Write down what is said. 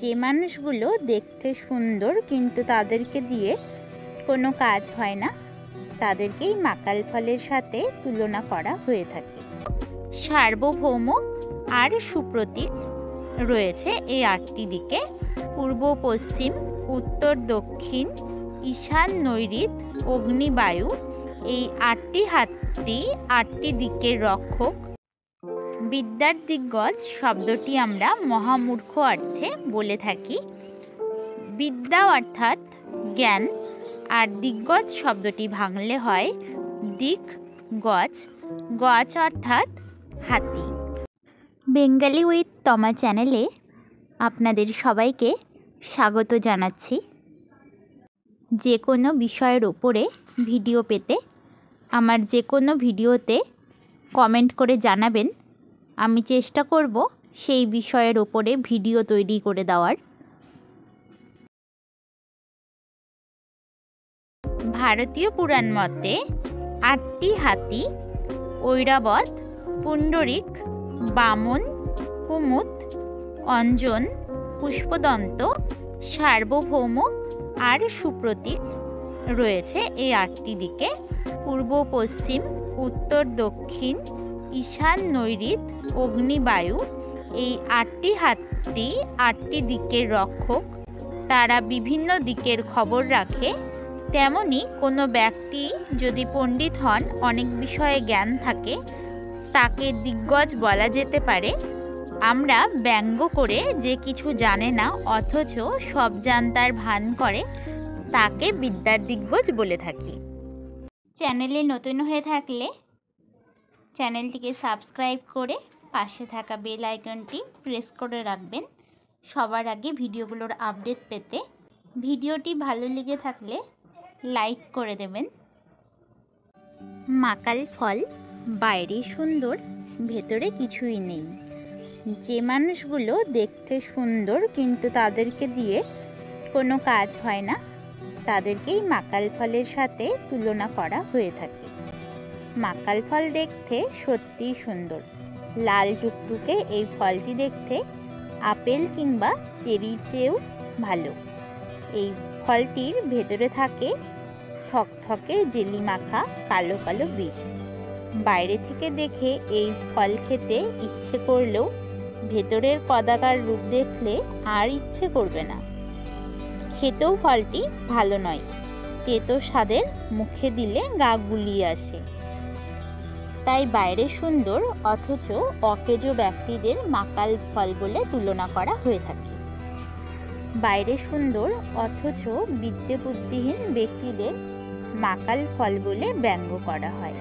যে মানুষগুলো দেখতে সুন্দর কিন্তু তাদেরকে দিয়ে কোনো কাজ হয় না, তাদেরকেই মাকাল ফলের সাথে তুলনা করা হয়ে থাকে। সার্বভৌম আর সুপ্রতীক রয়েছে এই 8টি দিকে: পূর্ব পশ্চিম, উত্তর দক্ষিণ, ঈশান নৈঋত, অগ্নি বায়ু। এই 8টি হাতি 8টি দিকের রক্ষক। বিদ্যার দিগ্গজ শব্দটি আমরা মহামূর্খ অর্থে বলে থাকি। বিদ্যা অর্থাৎ জ্ঞান, আর দিগ্গজ শব্দটি ভাঙলে হয় দিকগজ। গজ অর্থাৎ হাতি। বেঙ্গালি উইথ তমা চ্যানেলে আপনাদের সবাইকে স্বাগত জানাচ্ছি। যে কোনো বিষয়ের ওপরে ভিডিও পেতে আমার যে কোনো ভিডিওতে কমেন্ট করে জানাবেন। আমি চেষ্টা করব সেই বিষয়ের ওপরে ভিডিও তৈরি করে দেওয়ার। ভারতীয় পুরাণ মতে 8টি হাতি ঐরাবত, পুণ্ডরিক, বামন, কুমুদ, অঞ্জন, পুষ্পদন্ত, সার্বভৌম আর সুপ্রতীক রয়েছে এই 8টি দিকে: পূর্ব পশ্চিম, উত্তর দক্ষিণ, ঈশান নৈঋত, অগ্নি বায়ু। এই 8টি হাতি 8টি দিকের রক্ষক। তারা বিভিন্ন দিকের খবর রাখে। তেমনি কোনো ব্যক্তি যদি পণ্ডিত হন, অনেক বিষয়ে জ্ঞান থাকে, তাকে দিগ্গজ বলা যেতে পারে। আমরা ব্যঙ্গ করে যে কিছু জানে না অথচ সব জানতার ভান করে, তাকে বিদ্যার দিগ্গজ বলে থাকি। চ্যানেলে নতুন হয়ে থাকলে চ্যানেলটিকে সাবস্ক্রাইব করে পাশে থাকা বেল আইকনটি প্রেস করে রাখবেন সবার আগে ভিডিওগুলোর আপডেট পেতে। ভিডিওটি ভালো লেগে থাকলে লাইক করে দেবেন। মাকাল ফল বাইরে সুন্দর, ভেতরে কিছুই নেই। যে মানুষগুলো দেখতে সুন্দর কিন্তু তাদেরকে দিয়ে কোনো কাজ হয় না, তাদেরকেই মাকাল ফলের সাথে তুলনা করা হয়ে থাকে। মাকাল ফল দেখতে সত্যিই সুন্দর। লাল টুকটুকে এই ফলটি দেখতে আপেল কিংবা চেরির চেয়েও ভালো। এই ফলটির ভেতরে থাকে থকথকে জেলি মাখা কালো কালো বীজ। বাইরে থেকে দেখে এই ফল খেতে ইচ্ছে করলেও ভেতরের কদাকার রূপ দেখলে আর ইচ্ছে করবে না। খেতেও ফলটি ভালো নয়, তেতো স্বাদের, মুখে দিলে গা গুলিয়ে আসে। তাই বাইরে সুন্দর অথচ অকেজো ব্যক্তিদের মাকাল ফল বলে তুলনা করা হয়ে থাকে। বাইরে সুন্দর অথচ বিদ্যে বুদ্ধিহীন ব্যক্তিদের মাকাল ফল বলে ব্যঙ্গ করা হয়।